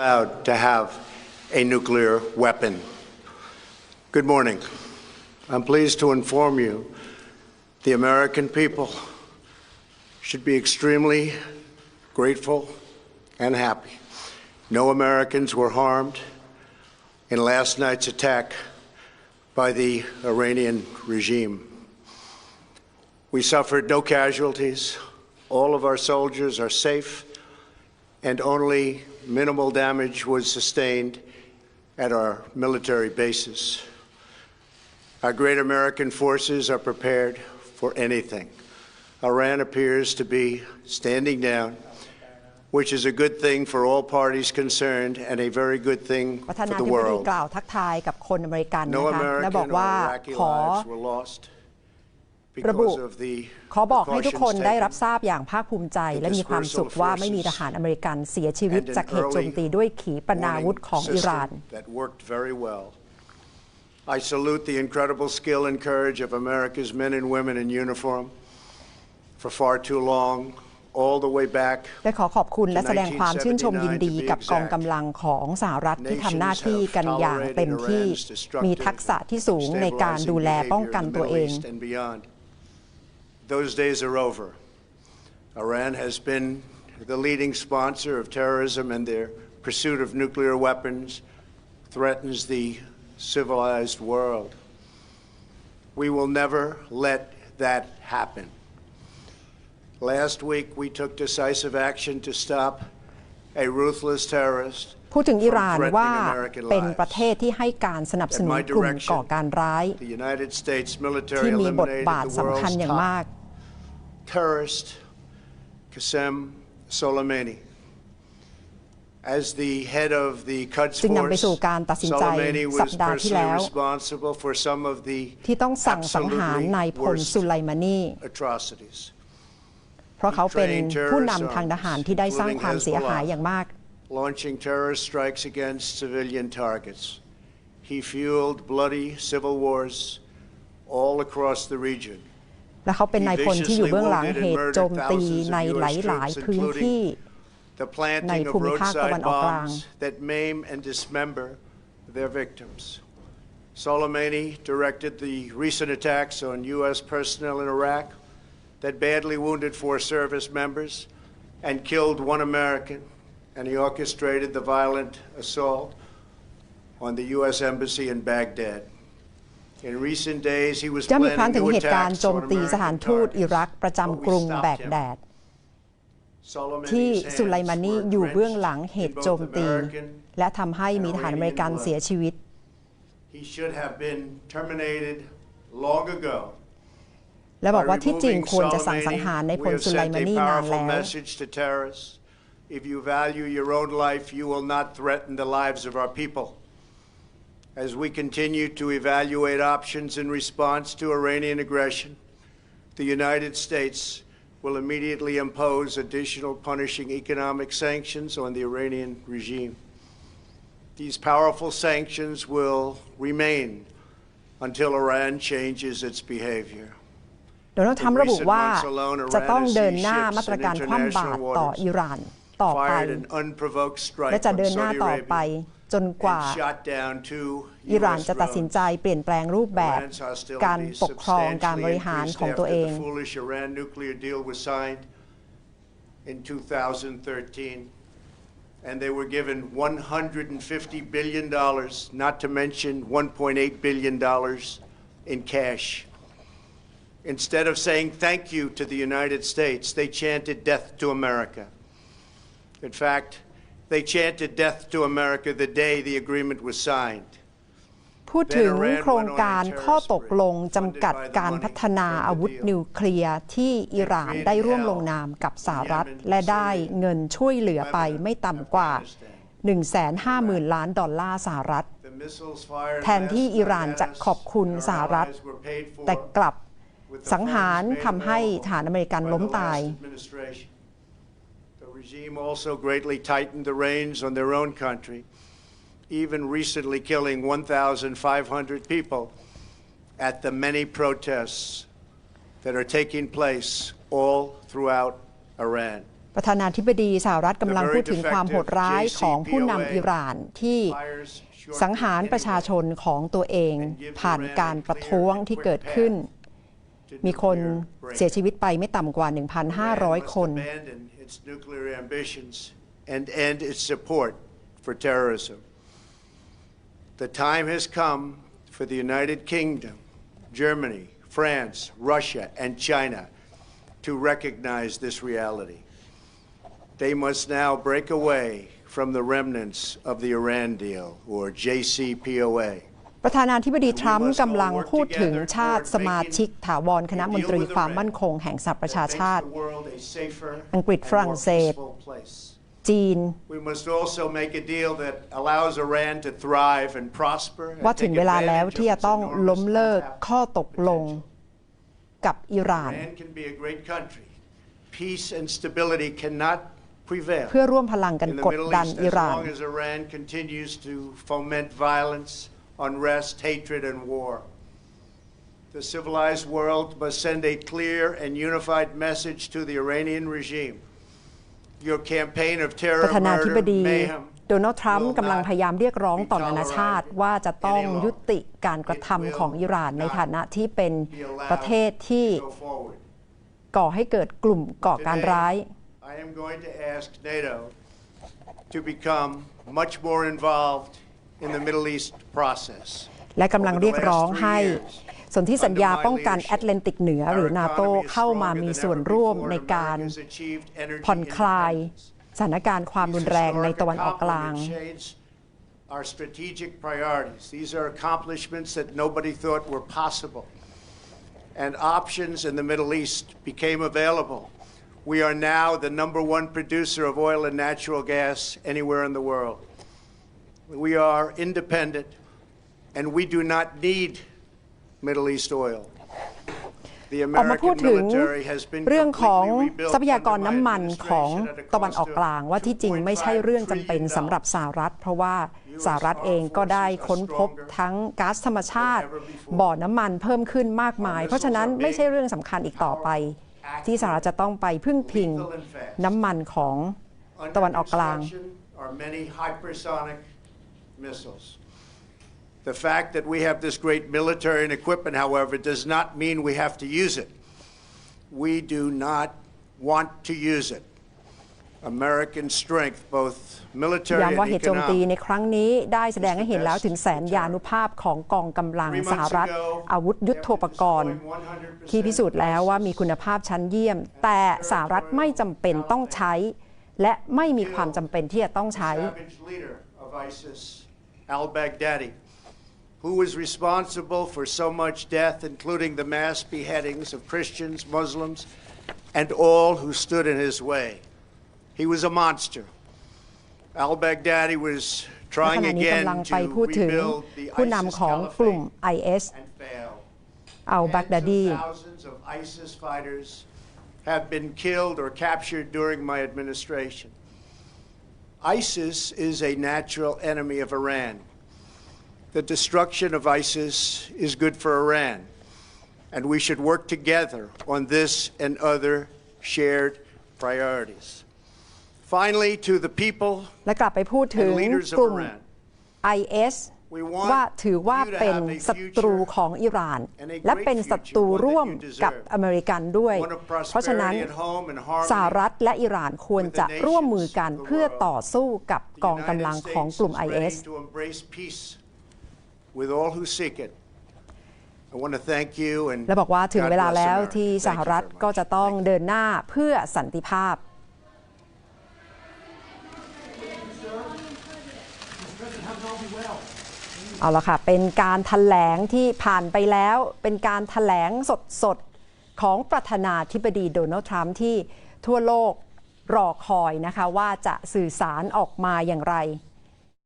allowed to have a nuclear weapon. Good morning. I'm pleased to inform you the American people should be extremely grateful and happy. No Americans were harmed in last night's attack by the Iranian regime. We suffered no casualties. All of our soldiers are safe, and only minimal damage was sustained at our military bases. Our great American forces are prepared for anything. Iran appears to be standing down, which is a good thing for all parties concerned and a very good thing for the world. กล่าวทักทายกับคนอเมริกันนะคะและบอกว่าขอบอกให้ทุกคนได้รับทราบอย่างภาคภูมิใจและมีความสุขว่าไม่มีทหารอเมริกันเสียชีวิตจากเหตุโจมตีด้วยขีปนาวุธของอิหร่าน I salute the incredible skill and courage of America's men and women in uniform for far too long, all the way back. และขอบคุณและแสดงความชื่นชมยินดีกับกองกำลังของสหรัฐที่ทำหน้าที่กันอย่างเต็มที่มีทักษะที่สูงในการดูแลป้องกันตัวเอง Those days are over. Iran has been the leading sponsor of terrorism, and their pursuit of nuclear weapons threatens the civilized world. We will never let that happen. Last week, we took decisive action to stop a ruthless terrorist พูดถึงอิหร่านว่าเป็นประเทศที่ให้การสนับสนุนกลุ่มก่อการร้ายที่มีบทบาทสำคัญอย่างมาก Terrorist Qasem Soleimani as the head of the Quds Force. จึงนำไปสู่การตัดสินใจสัปดาห์ที่แล้วที่ต้องสั่งสังหารนายพลสุไลมานีเพราะเขาเป็นผู้นำทางทหารที่ได้สร้างความเสียหายอย่างมาก Launching terrorist strikes against civilian targets. He fueled bloody civil wars all across the region. และเขาเป็นนายพลที่อยู่เบื้องหลังเหตุโจมตีในหลายๆพื้นที่ในภูมิภาคตะวันออกกลาง that maim and dismember their victims. Soleimani directed the recent attacks on U.S. personnel in Iraq that badly wounded 4 service members and killed 1 American, and he orchestrated the violent assault on the U.S. embassy in Baghdad. In recent days, he was planning new attacks on American targets. อิรักประจำกรุงแบกแดดที่สุไลมานีอยู่เบื้องหลังเหตุโจมตีและทำให้มีทหารอเมริกันเสียชีวิต He should have been terminated long ago. และบอกว่าที่จริงควรจะสั่งสังหารในพลสุไลมานีนานแล้ว If you value your own life, you will not threaten the lives of our people. As we continue to evaluate options in response to Iranian aggression, the United States will immediately impose additional punishing economic sanctions on the Iranian regime. These powerful sanctions will remain until Iran changes its behavior. โดนัลด์ทรัมป์ระบุว่าจะต้องเดินหน้ามาตรการคว่ำบาตรต่ออิหร่านต่อไปและจะเดินหน้าต่อไปจนกว่าอิหร่านจะตัดสินใจเปลี่ยนแปลงรูปแบบการปกครองการบริหารของตัวเอง And they were given $150 billion, not to mention $1.8 billion in cash. Instead of saying thank you to the United States, they chanted death to America. In fact, they chanted death to America the day the agreement was signed. พูดถึงโครงการข้อตกลงจำกัดการพัฒนาอาวุธนิวเคลียร์ที่อิหร่านได้ร่วมลงนามกับสหรัฐและได้เงินช่วยเหลือไปไม่ต่ำกว่า 150,000 ล้านดอลลาร์สหรัฐแทนที่อิหร่านจะขอบคุณสหรัฐแต่กลับสังหารทำให้ทหารอเมริกันล้มตาย The regime also greatly tightened the reins on their own country, even recently killing 1,500 people at the many protests that are taking place all throughout Iran. ประธานาธิบดีสหรัฐกำลังพูดถึงความโหดร้ายของผู้นำอิหร่านที่สังหารประชาชนของตัวเองผ่านการประท้วงที่เกิดขึ้นมีคนเสียชีวิตไปไม่ต่ำกว่า 1,500 คน and end its support for terrorism. The time has come for the United Kingdom, Germany, France, Russia, and China to recognize this reality. They must now break away from the remnants of the Iran deal, or JCPOA. ประธานาธิบดีทรัมป์กำลังพูดถึงชาติสมาชิกถาวรคณะมนตรีความมั่นคงแห่งสหประชาชาติอังกฤษฝรั่งเศสจีนว่าถึงเวลาแล้วที่จะต้องล้มเลิกข้อตกลงกับอิหร่านเพื่อร่วมพลังกันกดดันอิหร่านunrest, hatred, and war. The civilized world must send a clear and unified message to the Iranian regime. Your campaign of terror, ประธานาธิบดี murder, mayhem โดนัลด์ทรัมป์กำลังพยายามเรียกร้องต่อนานาชาติว่าจะต้องยุติการกระทำของอิหร่านในฐานะที่เป็นประเทศที่ก่อให้เกิดกลุ่มก่อการร้าย I am going to ask NATO to become much more involved in the Middle East process. และกำลังเรียกร้องให้สนธิสัญญาป้องกันแอตแลนติกเหนือหรือนาโตเข้ามามีส่วนร่วมในการผ่อนคลายสถานการณ์ความรุนแรงในตะวันออกกลาง Our strategic priorities. These are accomplishments that nobody thought were possible. And options in the Middle East became available. We are now the #1 producer of oil and natural gas anywhere in the world. We are independent, and we do not need Middle East oil. The American military has been เรื่องของทรัพยากร completely น้ำมันของตะวันออกกลางว่าที่จริงไม่ใช่เรื่องจำเป็นสำหรับสหรัฐเพราะว่าสหรัฐเองก็ได้ค้นพบทั้งก๊าซธรรมชาติบ่อน้ำมันเพิ่มขึ้นมากมายเพราะฉะนั้นไม่ใช่เรื่องสำคัญอีกต่อไปที่สหรัฐจะต้องไปพึ่งพิงน้ำมันของตะวันออกกลางmissiles. The fact that we have this great military and equipment, however, does not mean we have to use it. We do not want to use it. American strength, both military and ย้ำว่าเหตุโจมตี economic. ในครั้งนี้ได้แสดงให้เห็นแล้วถึงแสนยานุภาพของกองกำลังสหรัฐอาวุธยุทโธปกรณ์ที่พิสูจน์แล้วว่ามีคุณภาพชั้นเยี่ยมแต่สหรัฐไม่จำเป็นต้องใช้และไม่มีความจำเป็นที่จะต้องใช้ al-Baghdadi, who was responsible for so much death, including the mass beheadings of Christians, Muslims, and all who stood in his way. He was a monster. Al-Baghdadi was trying again to rebuild the ISIS caliphate and failed. al-Baghdadi Thousands of ISIS fighters have been killed or captured during my administration. ISIS is a natural enemy of Iran. The destruction of ISIS is good for Iran, and we should work together on this and other shared priorities. Finally, to the people และกลับไปพูดถึง and leaders ก of ลุ่ม Iran, IS ว่าถือว่าเป็นศัตรูของอิหร่านและเป็นศัตรูร่วมกับอเมริกันด้วยเพราะฉะนั้นสหรัฐและอิหร่านควรจะร่วมมือกันเพื่อต่อสู้กับกองกำลังของกลุ่ม IS with all who seek it. I want to thank you and และบอกว่าถึงเวลาแล้วที่สหรัฐก็จะต้องเดินหน้าเพื่อสันติภาพเอาละค่ะเป็นการแถลงที่ผ่านไปแล้วเป็นการแถลงสดๆของประธานาธิบดีโดนัลด์ทรัมป์ที่ทั่วโลกรอคอยนะคะว่าจะสื่อสารออกมาอย่างไร